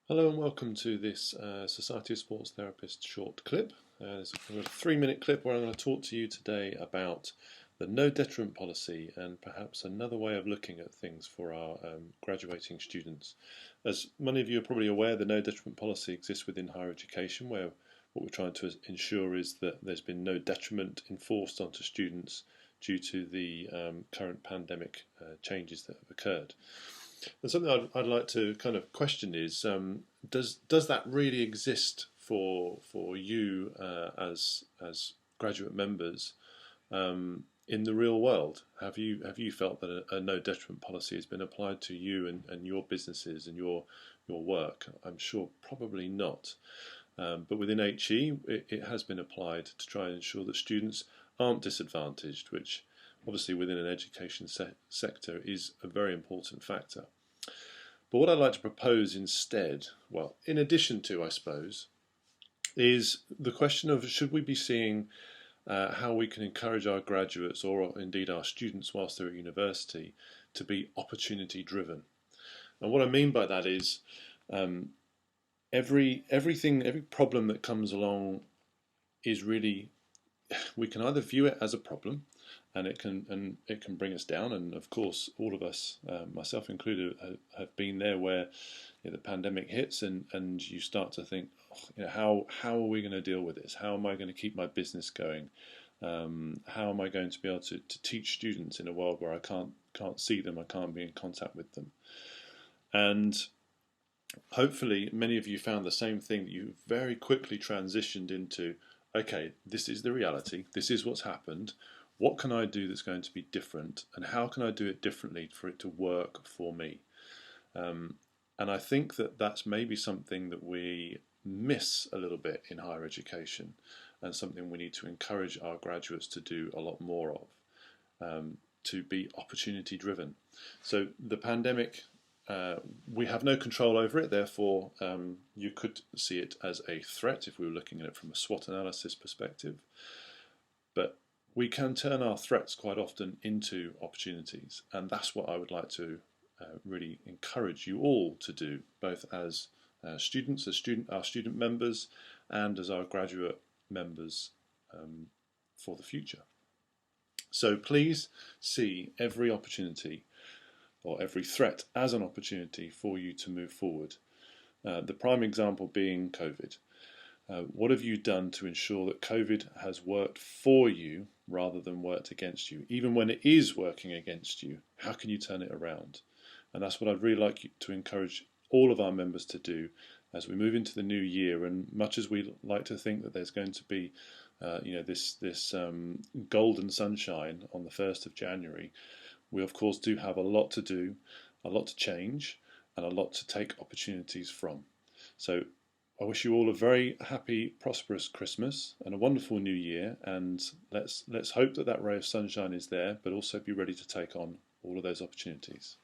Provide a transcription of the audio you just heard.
Hello and welcome to this Society of Sports Therapists short clip. It's a 3-minute clip where I'm going to talk to you today about the no detriment policy and perhaps another way of looking at things for our graduating students. As many of you are probably aware, the no detriment policy exists within higher education, where what we're trying to ensure is that there's been no detriment enforced onto students due to the current pandemic changes that have occurred. And something I'd like to kind of question is, does that really exist for you as graduate members in the real world? Have you felt that a no detriment policy has been applied to you and your businesses and your work? I'm sure probably not. But within HE, it has been applied to try and ensure that students aren't disadvantaged, which obviously within an education sector is a very important factor. But what I'd like to propose instead, well, in addition to, I suppose, is the question of should we be seeing how we can encourage our graduates or indeed our students whilst they're at university to be opportunity driven. And what I mean by that is every problem that comes along is really, we can either view it as a problem and it can bring us down, and of course all of us, myself included, have been there where the pandemic hits and you start to think, how are we going to deal with this? How am I going to keep my business going? How am I going to be able to teach students in a world where I can't see them, I can't be in contact with them? And hopefully many of you found the same thing, that you very quickly transitioned into, okay, this is the reality, this is what's happened. What can I do that's going to be different, and how can I do it differently for it to work for me? And I think that that's maybe something that we miss a little bit in higher education, and something we need to encourage our graduates to do a lot more of, to be opportunity driven. So the pandemic, we have no control over it, therefore you could see it as a threat if we were looking at it from a SWOT analysis perspective. But we can turn our threats quite often into opportunities, and that's what I would like to really encourage you all to do, both as students, our student members, and as our graduate members for the future. So please see every opportunity or every threat as an opportunity for you to move forward. The prime example being COVID. What have you done to ensure that COVID has worked for you rather than worked against you? Even when it is working against you, how can you turn it around? And that's what I'd really like to encourage all of our members to do as we move into the new year. And much as we like to think that there's going to be this golden sunshine on the 1st of January, we of course do have a lot to do, a lot to change, and a lot to take opportunities from. So I wish you all a very happy, prosperous Christmas and a wonderful New Year, and let's hope that ray of sunshine is there, but also be ready to take on all of those opportunities.